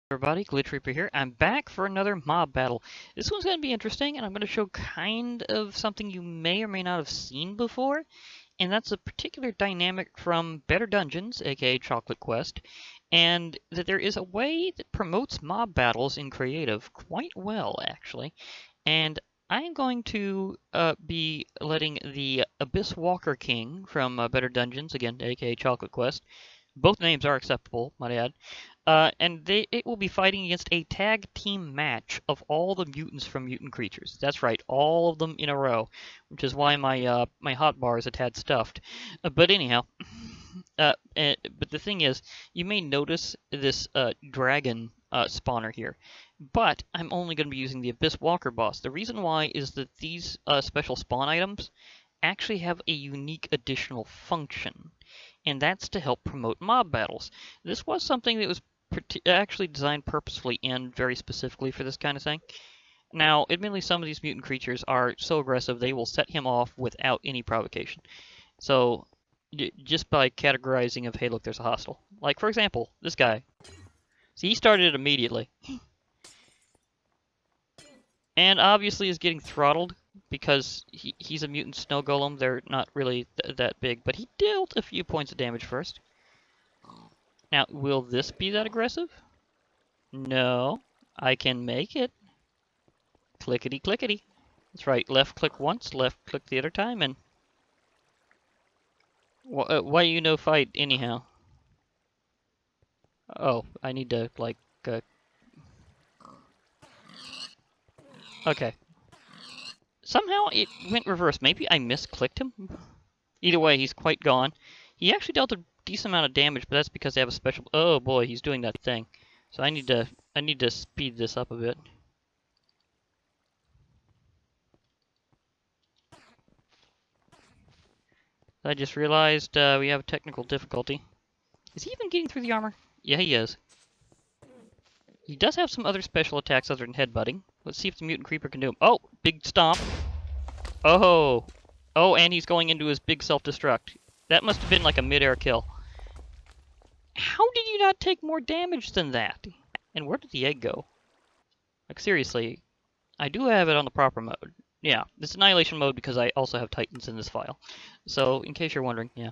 Everybody, Glitch Reaper here. I'm back for another mob battle. This one's going to be interesting, and I'm going to show kind of something you may or may not have seen before, and that's a particular dynamic from Better Dungeons, aka Chocolate Quest, and that there is a way that promotes mob battles in creative quite well, actually. And I'm going to be letting the Abyss Walker King from Better Dungeons, again, aka Chocolate Quest. Both names are acceptable, might I add. And it will be fighting against a tag team match of all the mutants from Mutant Creatures. That's right, all of them in a row, which is why my hotbar is a tad stuffed. But anyhow, but the thing is, you may notice this dragon spawner here, but I'm only going to be using the Abyss Walker boss. The reason why is that these special spawn items actually have a unique additional function, and that's to help promote mob battles. This was something that was actually designed purposefully and very specifically for this kind of thing. Now, admittedly, some of these mutant creatures are so aggressive they will set him off without any provocation. So, just by categorizing of, hey, look, there's a hostile. Like, for example, this guy. See, he started it immediately. And obviously is getting throttled because he's a mutant snow golem. They're not really that big, but he dealt a few points of damage first. Now, will this be that aggressive? No, I can make it. Clickety clickety. That's right, left click once, left click the other time, and... why you no fight, anyhow? Oh, I need to, like, okay. Somehow it went reverse. Maybe I misclicked him? Either way, he's quite gone. He actually dealt a decent amount of damage, but that's because they have a special... Oh boy, he's doing that thing. So I need to speed this up a bit. I just realized we have a technical difficulty. Is he even getting through the armor? Yeah, he is. He does have some other special attacks other than headbutting. Let's see if the mutant creeper can do him. Oh, big stomp. Oh. Oh, and he's going into his big self-destruct. That must have been like a mid-air kill. How did you not take more damage than that? And where did the egg go? Like, seriously, I do have it on the proper mode. Yeah, it's Annihilation mode because I also have Titans in this file. So, in case you're wondering, yeah.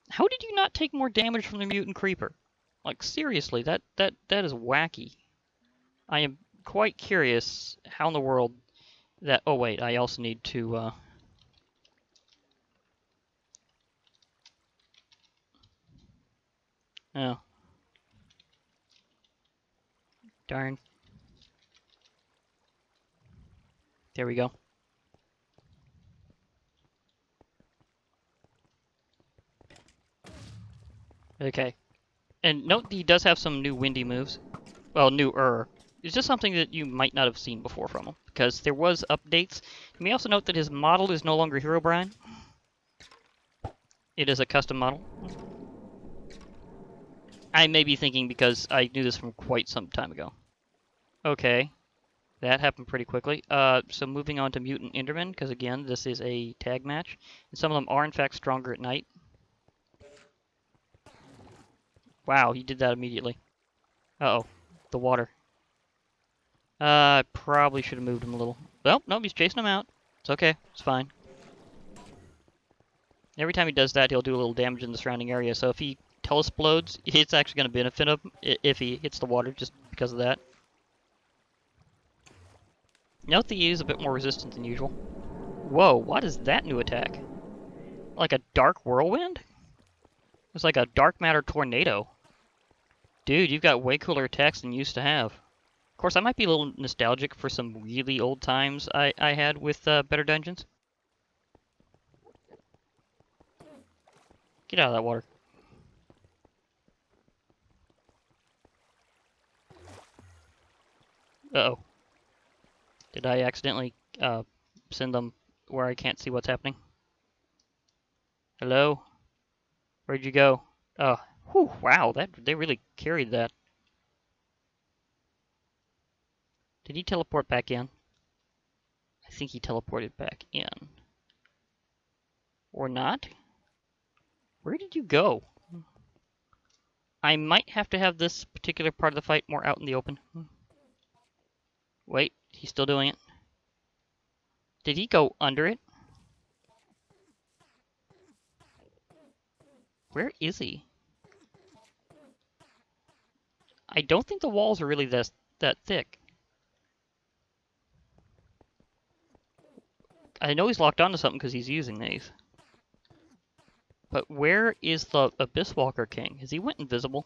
How did you not take more damage from the mutant creeper? Like, seriously, that is wacky. I am quite curious how in the world that... Oh, wait, I also need to... Oh. Darn. There we go. Okay. And note he does have some new windy moves. Well, newer. It's just something that you might not have seen before from him, because there was updates. You may also note that his model is no longer Herobrine. It is a custom model. I may be thinking because I knew this from quite some time ago. Okay. That happened pretty quickly. So moving on to Mutant Enderman, because again, this is a tag match. And some of them are in fact stronger at night. Wow, he did that immediately. Uh-oh. The water. I probably should have moved him a little. Well, no, he's chasing him out. It's okay. It's fine. Every time he does that, he'll do a little damage in the surrounding area. So if he telesplodes, it's actually going to benefit him if he hits the water just because of that. Note that he is a bit more resistant than usual. Whoa, what is that new attack? Like a dark whirlwind? It's like a dark matter tornado. Dude, you've got way cooler attacks than you used to have. Of course, I might be a little nostalgic for some really old times I had with Better Dungeons. Get out of that water. Uh-oh. Did I accidentally send them where I can't see what's happening? Hello? Where'd you go? Oh, whew, wow, they really carried that. Did he teleport back in? I think he teleported back in. Or not? Where did you go? I might have to have this particular part of the fight more out in the open. Wait, he's still doing it. Did he go under it? Where is he? I don't think the walls are really that thick. I know he's locked onto something because he's using these. But where is the Abyss Walker King? Has he went invisible?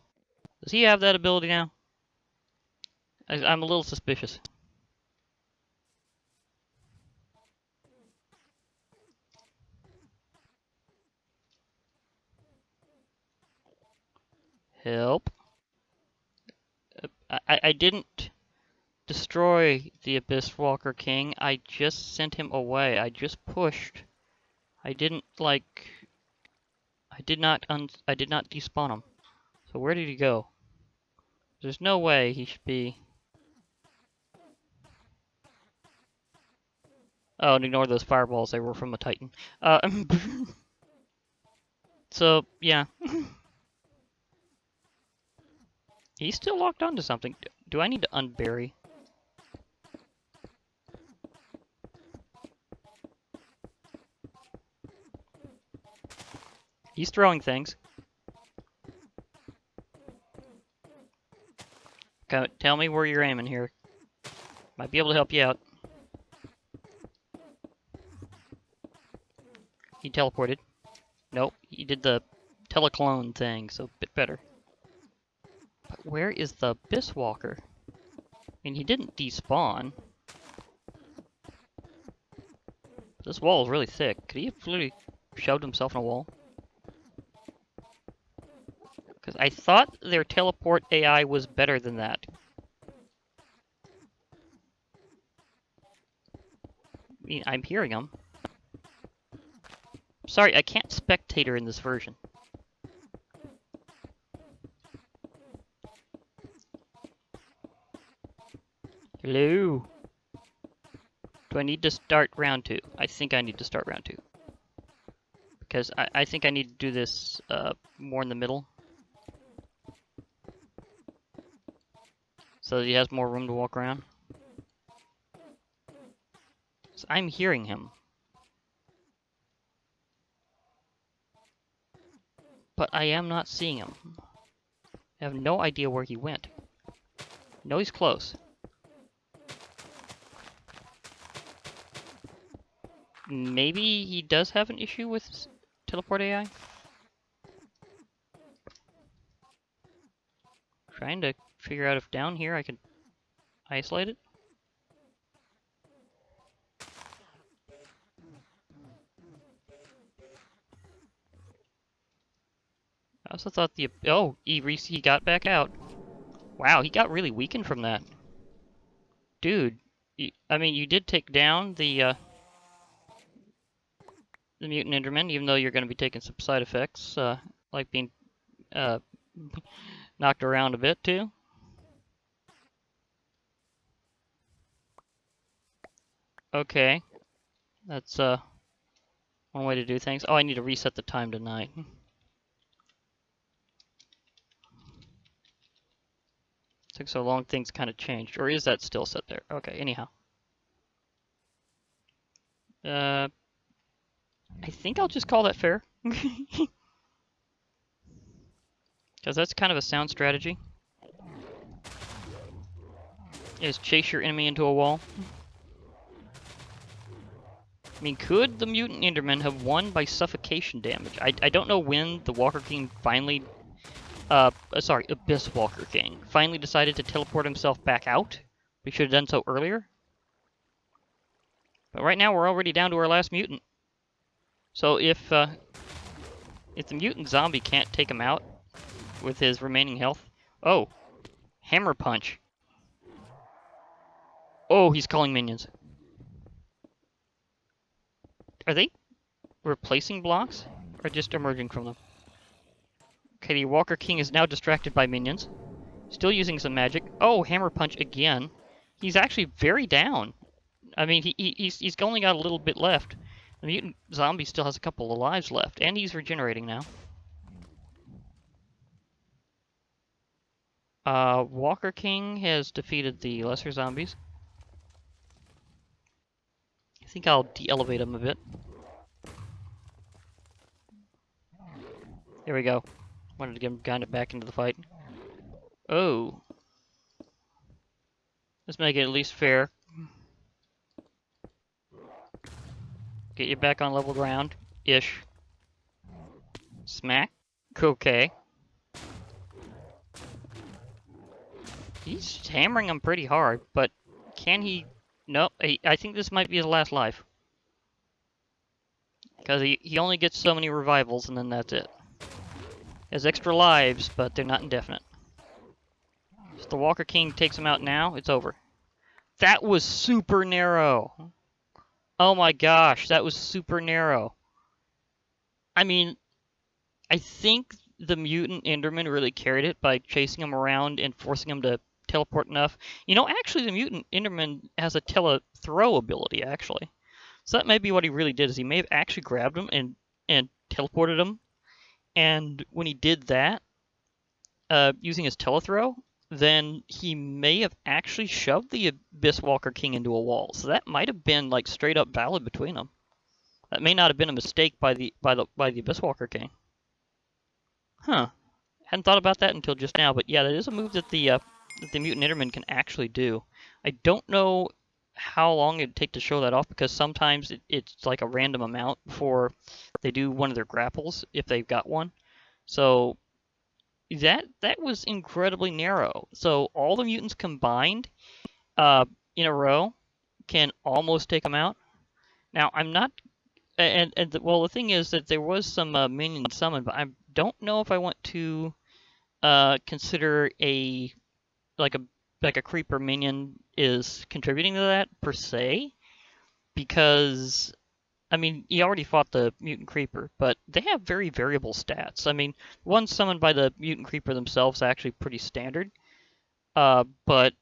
Does he have that ability now? I'm a little suspicious. Help. I didn't destroy the Abyss Walker King. I just sent him away. I just pushed. I didn't like. I did not despawn him. So where did he go? There's no way he should be. Oh, and ignore those fireballs. They were from a Titan. So yeah, he's still locked onto something. Do I need to unbury? He's throwing things. Tell me where you're aiming here. Might be able to help you out. He teleported. Nope, he did the teleclone thing, so a bit better. But where is the Abyss Walker? I mean, he didn't despawn. This wall is really thick. Could he have literally shoved himself in a wall? Because I thought their teleport AI was better than that. I mean, I'm hearing him. Sorry, I can't spectator in this version. Hello? Do I need to start round 2? I think I need to start round 2. Because I think I need to do this more in the middle. So that he has more room to walk around. So I'm hearing him. But I am not seeing him. I have no idea where he went. No, he's close. Maybe he does have an issue with teleport AI? Trying to figure out if down here I can isolate it. I also thought the... Oh, he got back out. Wow, he got really weakened from that. Dude, I mean, you did take down the Mutant Enderman, even though you're going to be taking some side effects, like being knocked around a bit, too. Okay. That's one way to do things. Oh, I need to reset the time tonight. Took so long, things kind of changed. Or is that still set there? Okay, anyhow. I think I'll just call that fair. Because that's kind of a sound strategy. Is chase your enemy into a wall. I mean, could the Mutant Enderman have won by suffocation damage? I don't know when the Walker King finally... Abyss Walker King finally decided to teleport himself back out. We should have done so earlier. But right now we're already down to our last mutant. So if the mutant zombie can't take him out with his remaining health... Oh! Hammer Punch. Oh, he's calling minions. Are they replacing blocks? Or just emerging from them? Okay, the Walker King is now distracted by minions. Still using some magic. Oh, Hammer Punch again. He's actually very down. I mean, he's only got a little bit left. The mutant zombie still has a couple of lives left, and he's regenerating now. Walker King has defeated the lesser zombies. I think I'll de-elevate him a bit. There we go. Wanted to get him kind of back into the fight. Oh. Let's make it at least fair. Get you back on level ground. Ish. Smack. Okay. He's hammering him pretty hard, but can he... No, I think this might be his last life. Because he only gets so many revivals, and then that's it. He has extra lives, but they're not indefinite. If the Walker King takes him out now, it's over. That was super narrow. Oh my gosh, that was super narrow. I mean, I think the mutant Enderman really carried it by chasing him around and forcing him to teleport enough. You know, actually, the mutant Enderman has a tele-throw ability, actually. So that may be what he really did, is he may have actually grabbed him and teleported him. And when he did that, using his telethrow, then he may have actually shoved the Abyss Walker King into a wall. So that might have been like straight up valid between them. That may not have been a mistake by the Abyss Walker King. Huh. Hadn't thought about that until just now, but yeah, that is a move that the Mutant Enderman can actually do. I don't know how long it'd take to show that off, because sometimes it's like a random amount before they do one of their grapples, if they've got one. So that was incredibly narrow. So all the mutants combined in a row can almost take them out. Now I'm not, well, the thing is that there was some minion summon, but I don't know if I want to consider a creeper minion is contributing to that per se, because I mean, he already fought the mutant creeper, but they have very variable stats. I mean, one summoned by the mutant creeper themselves is actually pretty standard. But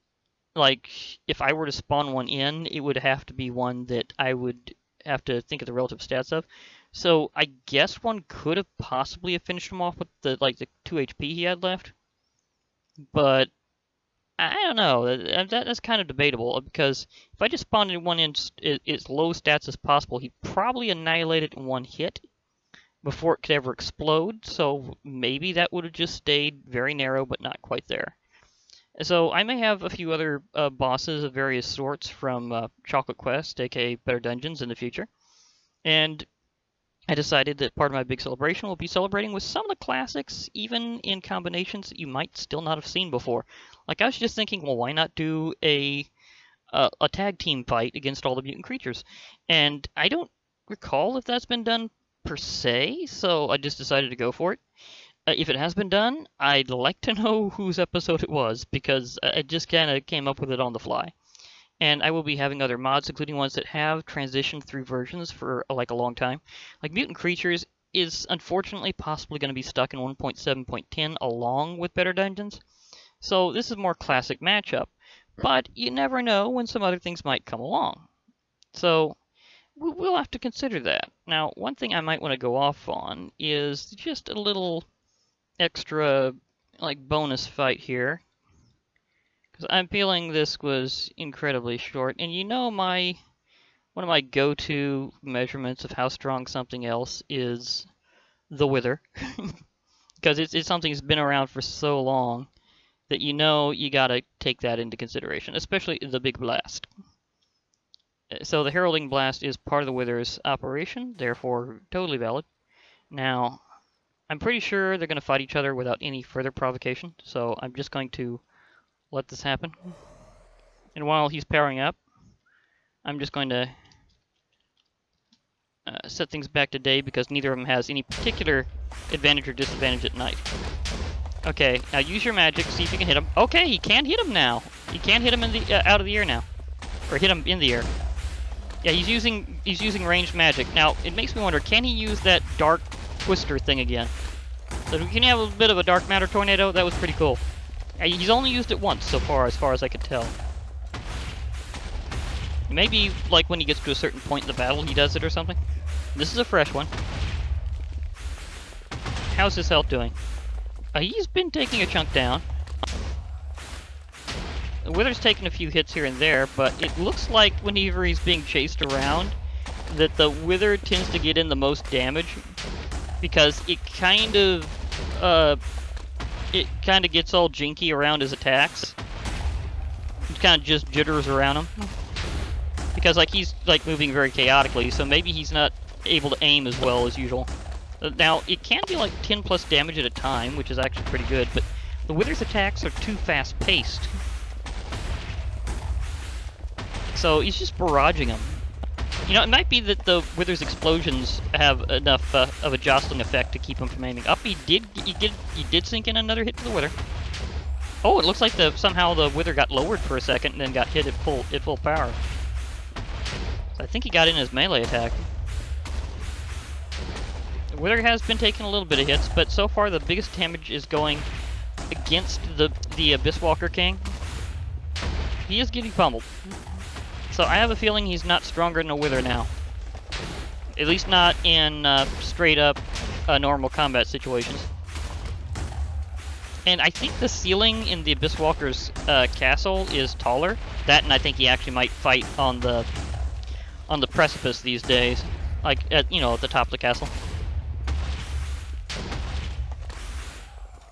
like, if I were to spawn one in, it would have to be one that I would have to think of the relative stats of. So I guess one could have possibly have finished him off with the 2 HP he had left. But I don't know. That's kind of debatable, because if I just spawned one in as low stats as possible, he'd probably annihilate it in one hit before it could ever explode. So maybe that would have just stayed very narrow, but not quite there. So I may have a few other bosses of various sorts from Chocolate Quest, aka Better Dungeons, in the future. And I decided that part of my big celebration will be celebrating with some of the classics, even in combinations that you might still not have seen before. Like, I was just thinking, well, why not do a tag team fight against all the mutant creatures? And I don't recall if that's been done per se, so I just decided to go for it. If it has been done, I'd like to know whose episode it was, because I just kind of came up with it on the fly. And I will be having other mods, including ones that have transitioned through versions for like a long time. Like Mutant Creatures is unfortunately possibly going to be stuck in 1.7.10 along with Better Dungeons. So this is more classic matchup. But you never know when some other things might come along. So we'll have to consider that. Now, one thing I might want to go off on is just a little extra bonus fight here. Because I'm feeling this was incredibly short, and you know one of my go-to measurements of how strong something else is the wither. Because it's something that's been around for so long that you know you gotta take that into consideration, especially the big blast. So the heralding blast is part of the wither's operation, therefore totally valid. Now, I'm pretty sure they're gonna fight each other without any further provocation, so I'm just going to let this happen. And while he's powering up, I'm just going to set things back to day, because neither of them has any particular advantage or disadvantage at night. Okay, now use your magic, see if you can hit him. Okay, he can hit him now. He can hit him in the out of the air now, or hit him in the air. Yeah, he's using ranged magic. Now it makes me wonder, can he use that dark twister thing again? So can you have a bit of a dark matter tornado? That was pretty cool. He's only used it once so far as I could tell. Maybe, like, when he gets to a certain point in the battle, he does it or something. This is a fresh one. How's his health doing? He's been taking a chunk down. The Wither's taking a few hits here and there, but it looks like whenever he's being chased around, that the Wither tends to get in the most damage, because it kind of gets all jinky around his attacks. It kind of just jitters around him, because like he's like moving very chaotically, so maybe he's not able to aim as well as usual. Now it can be like 10 plus damage at a time, which is actually pretty good, but the Wither's attacks are too fast paced. So he's just barraging them. You know, it might be that the Wither's explosions have enough of a jostling effect to keep him from aiming. Up, he did sink in another hit to the Wither. Oh, it looks like somehow the Wither got lowered for a second and then got hit at full power. So I think he got in his melee attack. The Wither has been taking a little bit of hits, but so far the biggest damage is going against the Abyss Walker King. He is getting pummeled. So I have a feeling he's not stronger than a Wither now. At least not in straight up normal combat situations. And I think the ceiling in the Abyss Walker's castle is taller. That, and I think he actually might fight on the precipice these days, like at the top of the castle.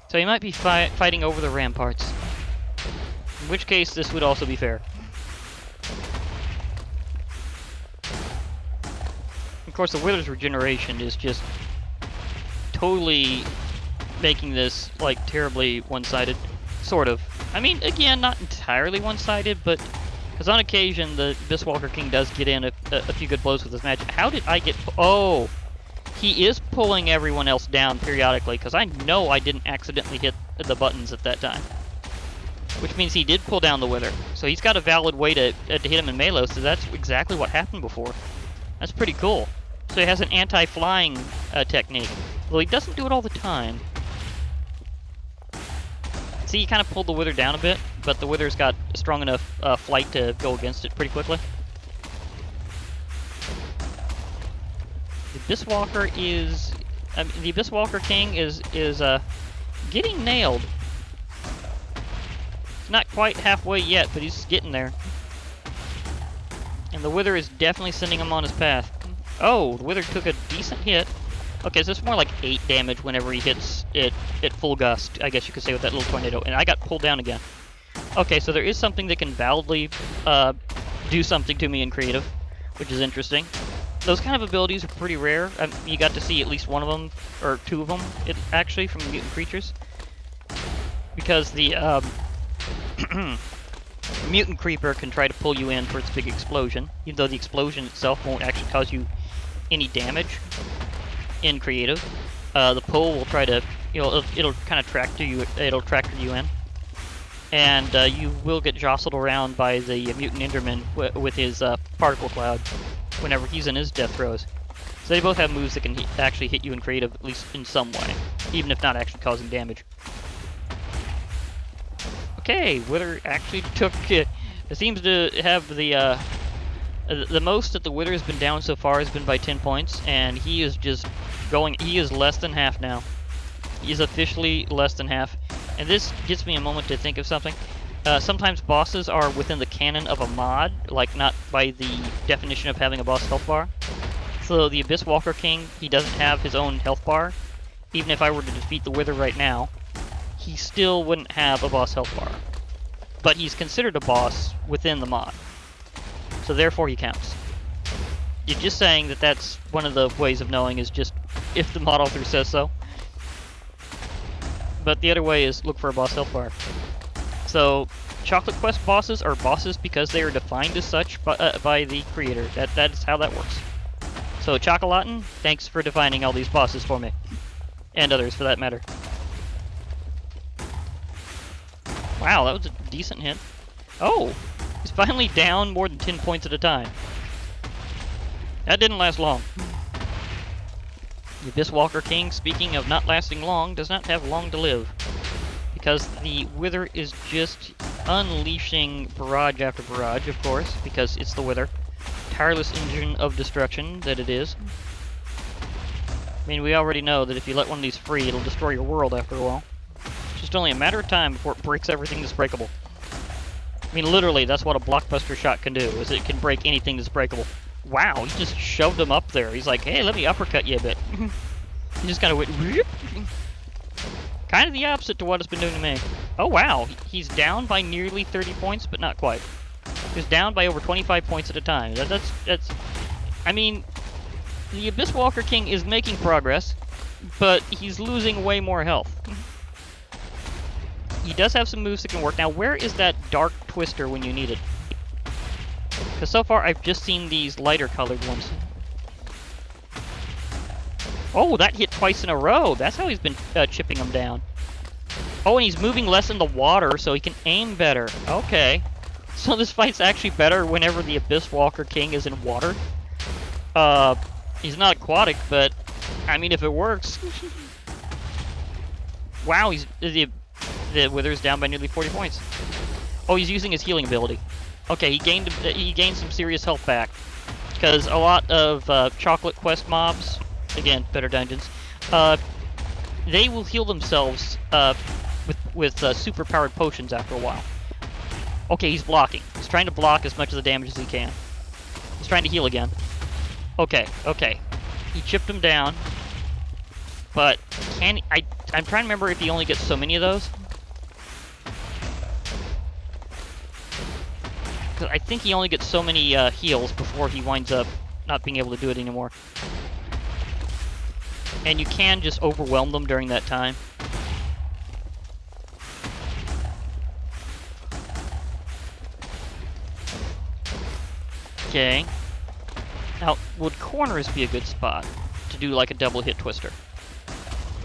So he might be fighting over the ramparts. In which case, this would also be fair. Of course, the Wither's regeneration is just totally making this, like, terribly one-sided. Sort of. I mean, again, not entirely one-sided, but... Because on occasion, the Abyss Walker King does get in a few good blows with his magic. How did I get... Oh! He is pulling everyone else down periodically, because I know I didn't accidentally hit the buttons at that time. Which means he did pull down the Wither. So he's got a valid way to hit him in melee, so that's exactly what happened before. That's pretty cool. So he has an anti-flying technique. Well, he doesn't do it all the time. See, he kind of pulled the Wither down a bit, but the Wither's got strong enough flight to go against it pretty quickly. The Abyss Walker is... the Abyss Walker King is getting nailed. It's not quite halfway yet, but he's getting there. And the Wither is definitely sending him on his path. Oh, the Wither took a decent hit. Okay, so it's more like 8 damage whenever he hits it at full gust, I guess you could say, with that little tornado. And I got pulled down again. Okay, so there is something that can validly do something to me in creative, which is interesting. Those kind of abilities are pretty rare. You got to see at least one of them, or 2 of them, actually, from Mutant Creatures. Because the Mutant Creeper can try to pull you in for its big explosion, even though the explosion itself won't actually cause you any damage in creative. The pull will try to, it'll kind of tractor you in, and you will get jostled around by the Mutant Enderman with his particle cloud whenever he's in his death throes. So they both have moves that can actually hit you in creative, at least in some way, even if not actually causing damage. Okay, Wither actually took... it seems to have the most that the Wither has been down so far has been by 10 points, and he is just going... He is less than half now. He is officially less than half. And this gives me a moment to think of something. Sometimes bosses are within the canon of a mod, like not by the definition of having a boss health bar. So the Abyss Walker King, he doesn't have his own health bar. Even if I were to defeat the Wither right now, he still wouldn't have a boss health bar. But he's considered a boss within the mod. So therefore he counts. You're just saying that that's one of the ways of knowing is just if the mod author says so. But the other way is look for a boss health bar. So Chocolate Quest bosses are bosses because they are defined as such by the creator. That is how that works. So Chocolatin, thanks for defining all these bosses for me. And others for that matter. Wow, that was a decent hit. Oh! He's finally down more than 10 points at a time. That didn't last long. The Abyss Walker King, speaking of not lasting long, does not have long to live. Because the Wither is just unleashing barrage after barrage, of course, because it's the Wither. Tireless engine of destruction that it is. I mean, we already know that if you let one of these free, it'll destroy your world after a while. It's just only a matter of time before it breaks everything that's breakable. I mean, literally, that's what a blockbuster shot can do, is it can break anything that's breakable. Wow, he just shoved him up there. He's like, hey, let me uppercut you a bit. He just kind of went, whoop. Kind of the opposite to what it's been doing to me. Oh, wow, he's down by nearly 30 points, but not quite. He's down by over 25 points at a time. That's. I mean, the Abyss Walker King is making progress, but he's losing way more health. He does have some moves that can work. Now, where is that Dark Twister when you need it? Because so far, I've just seen these lighter colored ones. Oh, that hit twice in a row. That's how he's been chipping them down. Oh, and he's moving less in the water, so he can aim better. Okay. So this fight's actually better whenever the Abyss Walker King is in water. He's not aquatic, but, I mean, if it works... Wow, he's... The Wither's down by nearly 40 points. Oh, he's using his healing ability. Okay, he gained some serious health back. Because a lot of Chocolate Quest mobs, again, better dungeons, they will heal themselves with super-powered potions after a while. Okay, he's blocking. He's trying to block as much of the damage as he can. He's trying to heal again. Okay, okay. He chipped him down. But can he, I'm trying to remember if he only gets so many of those. Because I think he only gets so many heals before he winds up not being able to do it anymore. And you can just overwhelm them during that time. Okay. Now, would corners be a good spot to do like a double hit twister?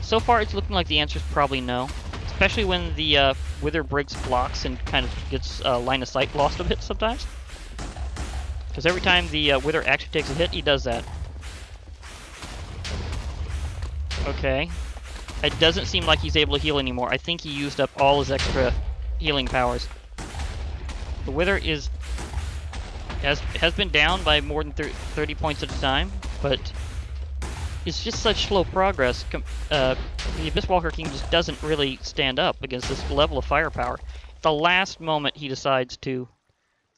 So far, it's looking like the answer is probably no. Especially when the Wither breaks blocks and kind of gets line of sight lost a bit sometimes. Because every time the Wither actually takes a hit, he does that. Okay. It doesn't seem like he's able to heal anymore. I think he used up all his extra healing powers. The Wither has been down by more than 30 points at a time, but it's just such slow progress. The Abyss Walker King just doesn't really stand up against this level of firepower. At the last moment, he decides to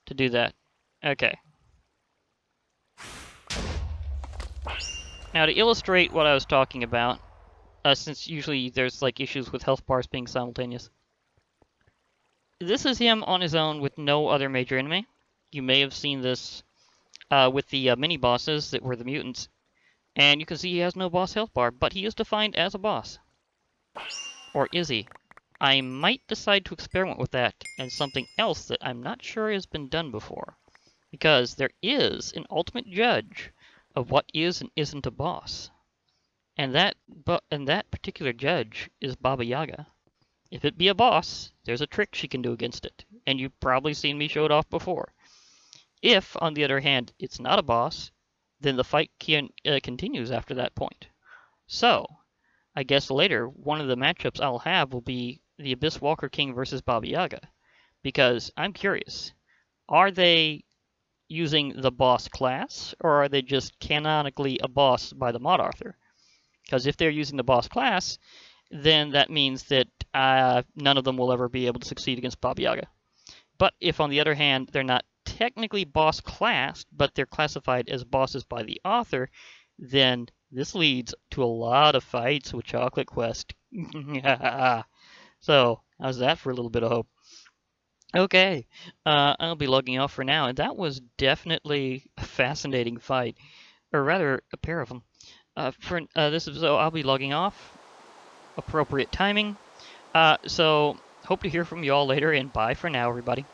do that. Okay. Now, to illustrate what I was talking about, since usually there's like issues with health bars being simultaneous, this is him on his own with no other major enemy. You may have seen this with the mini-bosses that were the mutants. And you can see he has no boss health bar, but he is defined as a boss. Or is he? I might decide to experiment with that and something else that I'm not sure has been done before. Because there is an ultimate judge of what is and isn't a boss. And that particular judge is Baba Yaga. If it be a boss, there's a trick she can do against it. And you've probably seen me show it off before. If, on the other hand, it's not a boss, then the fight continues after that point. So, I guess later, one of the matchups I'll have will be the Abyss Walker King versus Baba Yaga. Because I'm curious, are they using the boss class, or are they just canonically a boss by the mod author? Because if they're using the boss class, then that means that none of them will ever be able to succeed against Baba Yaga. But if, on the other hand, they're not technically boss classed, but they're classified as bosses by the author, then this leads to a lot of fights with Chocolate Quest. So, how's that for a little bit of hope? Okay, I'll be logging off for now, and that was definitely a fascinating fight, or rather, a pair of them. So I'll be logging off. Appropriate timing. So, hope to hear from you all later, and bye for now, everybody.